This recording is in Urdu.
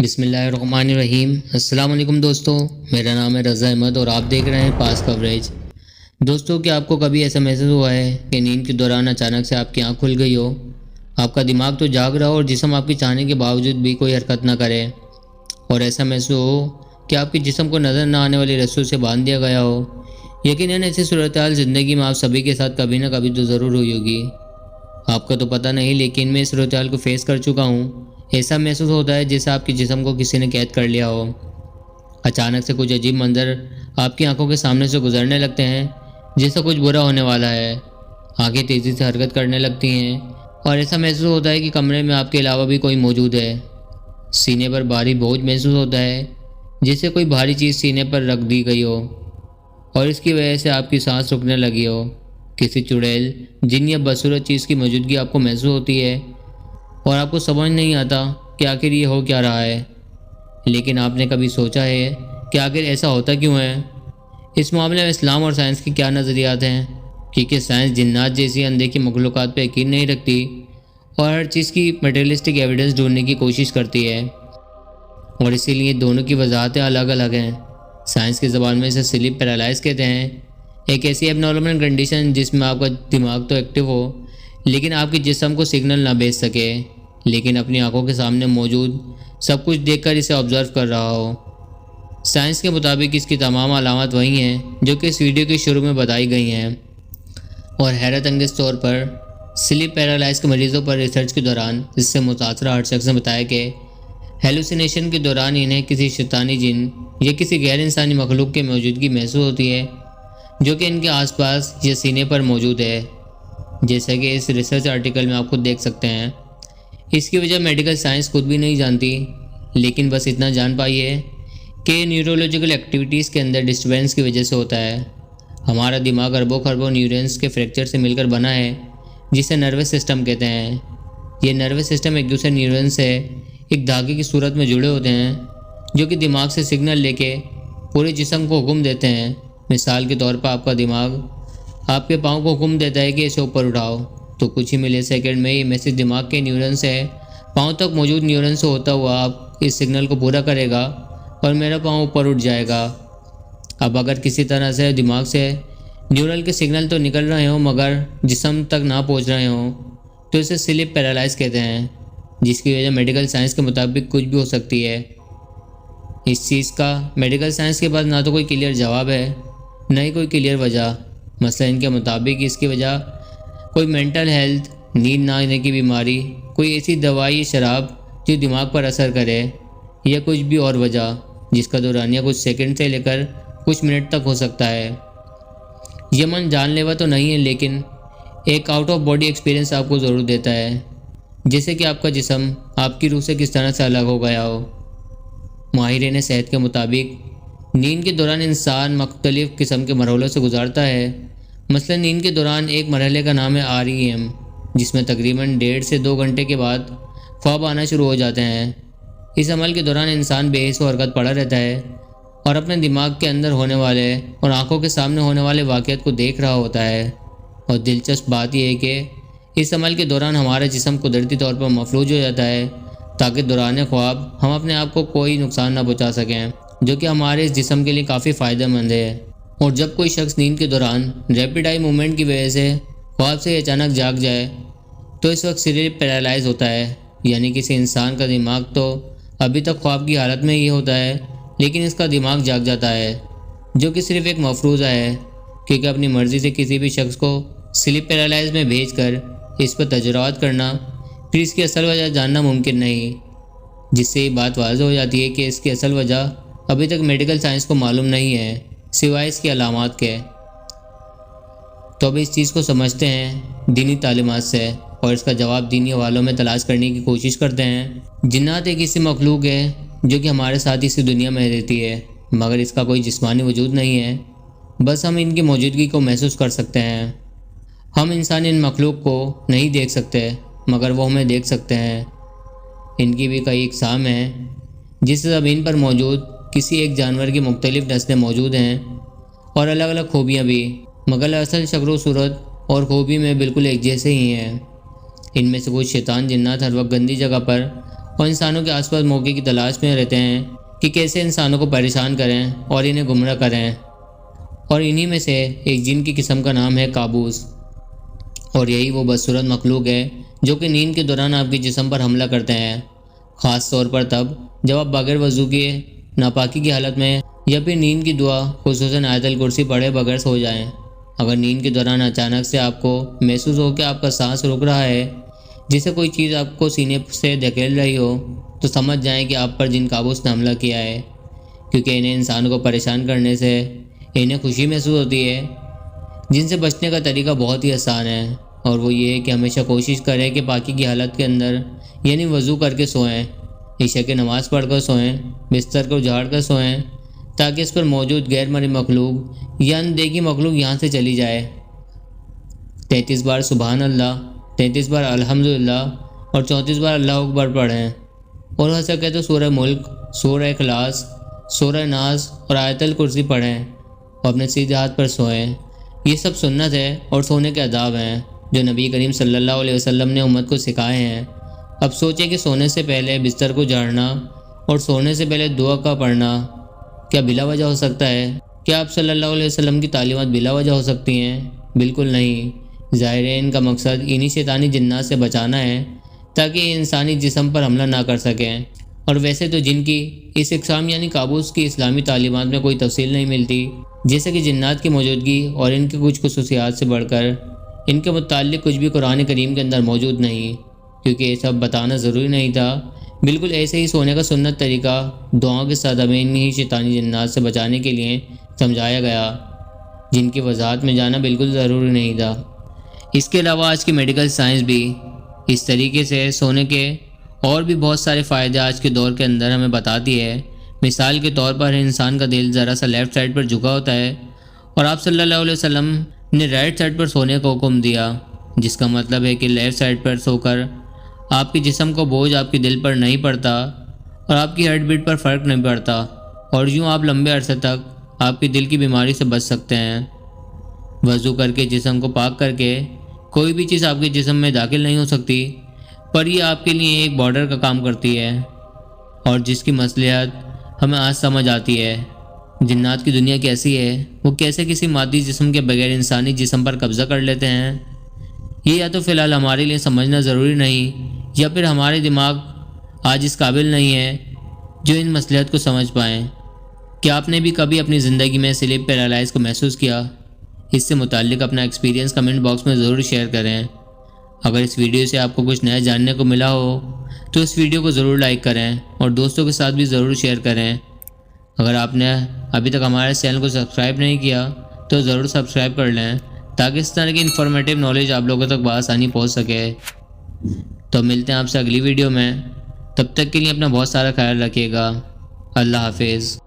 بسم اللہ الرحمن الرحیم۔ السلام علیکم دوستو، میرا نام ہے رضا احمد اور آپ دیکھ رہے ہیں پاس کوریج۔ دوستو، کیا آپ کو کبھی ایسا محسوس ہوا ہے کہ نیند کے دوران اچانک سے آپ کی آنکھ کھل گئی ہو؟ آپ کا دماغ تو جاگ رہا ہو اور جسم آپ کی چاہنے کے باوجود بھی کوئی حرکت نہ کرے، اور ایسا محسوس ہو کہ آپ کے جسم کو نظر نہ آنے والی رسیوں سے باندھ دیا گیا ہو۔ یقیناً ایسی صورتحال زندگی میں آپ سبھی کے ساتھ کبھی نہ کبھی تو ضرور ہوئی ہوگی۔ آپ کا تو پتہ نہیں، لیکن میں اس صورتحال کو فیس کر چکا ہوں۔ ایسا محسوس ہوتا ہے جیسے آپ کے جسم کو کسی نے قید کر لیا ہو۔ اچانک سے کچھ عجیب منظر آپ کی آنکھوں کے سامنے سے گزرنے لگتے ہیں، جیسے کچھ برا ہونے والا ہے۔ آنکھیں تیزی سے حرکت کرنے لگتی ہیں اور ایسا محسوس ہوتا ہے کہ کمرے میں آپ کے علاوہ بھی کوئی موجود ہے۔ سینے پر بھاری بوجھ محسوس ہوتا ہے، جیسے کوئی بھاری چیز سینے پر رکھ دی گئی ہو اور اس کی وجہ سے آپ کی سانس رکنے لگی ہو۔ کسی چڑیل، جن یا بدصورت چیز کی موجودگی آپ کو محسوس ہوتی ہے اور آپ کو سمجھ نہیں آتا کہ آخر یہ ہو کیا رہا ہے۔ لیکن آپ نے کبھی سوچا ہے کہ آخر ایسا ہوتا کیوں ہے؟ اس معاملے میں اسلام اور سائنس کے کیا نظریات ہیں؟ کیونکہ سائنس جنات جیسی اندیکھی مخلوقات پہ یقین نہیں رکھتی اور ہر چیز کی میٹریلسٹک ایویڈنس ڈھونڈنے کی کوشش کرتی ہے، اور اسی لیے دونوں کی وضاحتیں الگ الگ ہیں۔ سائنس کی زبان میں اسے سلیپ پیرالائز کہتے ہیں، ایک ایسی ایب نارمل کنڈیشن جس میں آپ کا دماغ تو ایکٹیو ہو لیکن آپ کے جسم کو سگنل نہ بھیج سکے، لیکن اپنی آنکھوں کے سامنے موجود سب کچھ دیکھ کر اسے آبزرو کر رہا ہو۔ سائنس کے مطابق اس کی تمام علامات وہی ہیں جو کہ اس ویڈیو کے شروع میں بتائی گئی ہیں، اور حیرت انگیز طور پر سلیپ پیرالائز کے مریضوں پر ریسرچ کے دوران اس سے متاثرہ ہر شخص نے بتایا کہ ہیلوسینیشن کے دوران انہیں کسی شیطانی جن یا کسی غیر انسانی مخلوق کی موجودگی محسوس ہوتی ہے جو کہ ان کے آس پاس یا سینے پر موجود ہے، جیسا کہ اس ریسرچ آرٹیکل میں آپ خود دیکھ سکتے ہیں۔ اس کی وجہ میڈیکل سائنس خود بھی نہیں جانتی، لیکن بس اتنا جان پائی ہے کہ نیورولوجیکل ایکٹیویٹیز کے اندر ڈسٹربینس کی وجہ سے ہوتا ہے۔ ہمارا دماغ اربوں خربوں نیورونز کے فریکچر سے مل کر بنا ہے، جسے نروس سسٹم کہتے ہیں۔ یہ نروس سسٹم ایک دوسرے نیورونز سے ایک دھاگے کی صورت میں جڑے ہوتے ہیں جو کہ دماغ سے سگنل لے کے پورے جسم کو حکم دیتے ہیں۔ مثال کے طور پر آپ کا دماغ آپ کے پاؤں کو حکم دیتا ہے کہ اسے اوپر اٹھاؤ، تو کچھ ہی ملی سیکنڈ میں یہ میسج دماغ کے نیورون سے پاؤں تک موجود نیورون سے ہوتا ہوا آپ اس سگنل کو پورا کرے گا اور میرا پاؤں اوپر اٹھ جائے گا۔ اب اگر کسی طرح سے دماغ سے نیورل کے سگنل تو نکل رہے ہوں مگر جسم تک نہ پہنچ رہے ہوں تو اسے سلیپ پیرالائز کہتے ہیں، جس کی وجہ میڈیکل سائنس کے مطابق کچھ بھی ہو سکتی ہے۔ اس چیز کا میڈیکل سائنس کے پاس نہ تو کوئی کلیئر جواب ہے نہ ہی کوئی کلیئر وجہ۔ مثلا ان کے مطابق اس کی وجہ کوئی مینٹل ہیلتھ، نیند نہ آنے کی بیماری، کوئی ایسی دوائی شراب جو دماغ پر اثر کرے، یا کچھ بھی اور وجہ جس کا دورانیہ کچھ سیکنڈ سے لے کر کچھ منٹ تک ہو سکتا ہے۔ یہ من جان لیوا تو نہیں ہے، لیکن ایک آؤٹ آف باڈی ایکسپیرینس آپ کو ضرور دیتا ہے، جیسے کہ آپ کا جسم آپ کی روح سے کس طرح سے الگ ہو گیا ہو۔ ماہرین صحت کے مطابق نیند کے دوران انسان مختلف قسم کے مرحلوں سے گزارتا ہے۔ مثلا نیند کے دوران ایک مرحلے کا نام ہے REM، جس میں تقریباً 1.5 سے 2 گھنٹے کے بعد خواب آنا شروع ہو جاتے ہیں۔ اس عمل کے دوران انسان بے حس و حرکت پڑا رہتا ہے اور اپنے دماغ کے اندر ہونے والے اور آنکھوں کے سامنے ہونے والے واقعات کو دیکھ رہا ہوتا ہے، اور دلچسپ بات یہ ہے کہ اس عمل کے دوران ہمارا جسم قدرتی طور پر مفلوج ہو جاتا ہے تاکہ دوران خواب ہم اپنے آپ کو کوئی نقصان نہ پہنچا سکیں، جو کہ ہمارے اس جسم کے لیے کافی فائدہ مند ہے۔ اور جب کوئی شخص نیند کے دوران ریپڈ آئی موومنٹ کی وجہ سے خواب سے اچانک جاگ جائے تو اس وقت سلیپ پیرالائز ہوتا ہے، یعنی کسی انسان کا دماغ تو ابھی تک خواب کی حالت میں ہی ہوتا ہے لیکن اس کا دماغ جاگ جاتا ہے، جو کہ صرف ایک مفروضہ ہے، کیونکہ اپنی مرضی سے کسی بھی شخص کو سلیپ پیرالائز میں بھیج کر اس پر تجربات کرنا پھر اس کی اصل وجہ جاننا ممکن نہیں، جس سے یہ بات واضح ہو جاتی ہے کہ اس کی اصل وجہ ابھی تک میڈیکل سائنس کو معلوم نہیں ہے سوائے اس کی علامات کے۔ تو اب اس چیز کو سمجھتے ہیں دینی تعلیمات سے اور اس کا جواب دینی حوالوں میں تلاش کرنے کی کوشش کرتے ہیں۔ جنات ایک ایسی مخلوق ہے جو کہ ہمارے ساتھ اسی دنیا میں رہتی ہے مگر اس کا کوئی جسمانی وجود نہیں ہے، بس ہم ان کی موجودگی کو محسوس کر سکتے ہیں۔ ہم انسان ان مخلوق کو نہیں دیکھ سکتے مگر وہ ہمیں دیکھ سکتے ہیں۔ ان کی بھی کئی اقسام ہیں، جس زمین پر موجود کسی ایک جانور کی مختلف نسلیں موجود ہیں اور الگ الگ خوبیاں بھی، مگر اصل شکل و صورت اور خوبی میں بالکل ایک جیسے ہی ہیں۔ ان میں سے کچھ شیطان جنات ہر وقت گندی جگہ پر اور انسانوں کے آس پاس موقع کی تلاش میں رہتے ہیں کہ کیسے انسانوں کو پریشان کریں اور انہیں گمراہ کریں، اور انہی میں سے ایک جن کی قسم کا نام ہے کابوس، اور یہی وہ بدصورت مخلوق ہے جو کہ نیند کے دوران آپ کے جسم پر حملہ کرتے ہیں، خاص طور پر تب جب آپ بغیر وضو کیے ناپاکی کی حالت میں یا پھر نیند کی دعا خصوصاً آیت الکرسی پڑھے بغیر سو جائیں۔ اگر نیند کے دوران اچانک سے آپ کو محسوس ہو کہ آپ کا سانس رک رہا ہے، جسے کوئی چیز آپ کو سینے سے دھکیل رہی ہو، تو سمجھ جائیں کہ آپ پر جن کابوس نے حملہ کیا ہے، کیونکہ انہیں انسانوں کو پریشان کرنے سے انہیں خوشی محسوس ہوتی ہے۔ جن سے بچنے کا طریقہ بہت ہی آسان ہے، اور وہ یہ ہے کہ ہمیشہ کوشش کریں کہ پاکی کی حالت کے اندر یعنی وضو کر کے سوئیں، عشاء کی نماز پڑھ کر سوئیں، بستر کو جھاڑ کر سوئیں، تاکہ اس پر موجود غیر مرئی مخلوق یا اندیکھی مخلوق یہاں سے چلی جائے۔ 33 بار سبحان اللہ، 33 بار الحمدللہ اور 34 بار اللہ اکبر پڑھیں، اور ہو سکے تو سورہ ملک، سورہ اخلاص، سورہ ناس اور آیت الکرسی پڑھیں اور اپنے سیدھے ہاتھ پر سوئیں۔ یہ سب سنت ہے اور سونے کے آداب ہیں جو نبی کریم صلی اللہ علیہ وسلم نے امت کو سکھائے ہیں۔ اب سوچیں کہ سونے سے پہلے بستر کو جھاڑنا اور سونے سے پہلے دعا کا پڑھنا کیا بلا وجہ ہو سکتا ہے؟ کیا آپ صلی اللہ علیہ وسلم کی تعلیمات بلا وجہ ہو سکتی ہیں؟ بالکل نہیں۔ ظاہر ہے ان کا مقصد انہی شیطانی جنات سے بچانا ہے تاکہ یہ انسانی جسم پر حملہ نہ کر سکیں۔ اور ویسے تو جن کی اس اقسام یعنی کابوس کی اسلامی تعلیمات میں کوئی تفصیل نہیں ملتی، جیسے کہ جنات کی موجودگی اور ان کی کچھ خصوصیات سے بڑھ کر ان کے متعلق کچھ بھی قرآن کریم کے اندر موجود نہیں، کیونکہ یہ سب بتانا ضروری نہیں تھا۔ بالکل ایسے ہی سونے کا سنت طریقہ دعاؤں کے ساتھ ہمیں انہی شیطانی جنات سے بچانے کے لیے سمجھایا گیا، جن کی وضاحت میں جانا بالکل ضروری نہیں تھا۔ اس کے علاوہ آج کی میڈیکل سائنس بھی اس طریقے سے سونے کے اور بھی بہت سارے فائدے آج کے دور کے اندر ہمیں بتاتی ہے۔ مثال کے طور پر انسان کا دل ذرا سا لیفٹ سائڈ پر جھکا ہوتا ہے، اور آپ صلی اللہ علیہ وسلم نے رائٹ سائڈ پر سونے کا حکم دیا، جس کا مطلب ہے کہ لیفٹ سائڈ پر سو کر آپ کے جسم کو بوجھ آپ کے دل پر نہیں پڑتا اور آپ کی ہارٹ بیٹ پر فرق نہیں پڑتا، اور یوں آپ لمبے عرصے تک آپ کے دل کی بیماری سے بچ سکتے ہیں۔ وضو کر کے جسم کو پاک کر کے کوئی بھی چیز آپ کے جسم میں داخل نہیں ہو سکتی، پر یہ آپ کے لیے ایک بارڈر کا کام کرتی ہے، اور جس کی مصلحت ہمیں آج سمجھ آتی ہے۔ جنات کی دنیا کیسی ہے، وہ کیسے کسی مادی جسم کے بغیر انسانی جسم پر قبضہ کر لیتے ہیں، یہ یا تو فی الحال ہمارے لیے سمجھنا ضروری نہیں، یا پھر ہمارے دماغ آج اس قابل نہیں ہے جو ان مصلحت کو سمجھ پائیں۔ کیا آپ نے بھی کبھی اپنی زندگی میں سلیپ پیرالائز کو محسوس کیا؟ اس سے متعلق اپنا ایکسپیرینس کمنٹ باکس میں ضرور شیئر کریں۔ اگر اس ویڈیو سے آپ کو کچھ نیا جاننے کو ملا ہو تو اس ویڈیو کو ضرور لائک کریں اور دوستوں کے ساتھ بھی ضرور شیئر کریں۔ اگر آپ نے ابھی تک ہمارے چینل کو سبسکرائب نہیں کیا تو ضرور سبسکرائب کر لیں، تاکہ اس طرح کی انفارمیٹیو نالج آپ لوگوں تک بآسانی پہنچ سکے۔ تو ملتے ہیں آپ سے اگلی ویڈیو میں، تب تک کے لیے اپنا بہت سارا خیال رکھیے گا۔ اللہ حافظ۔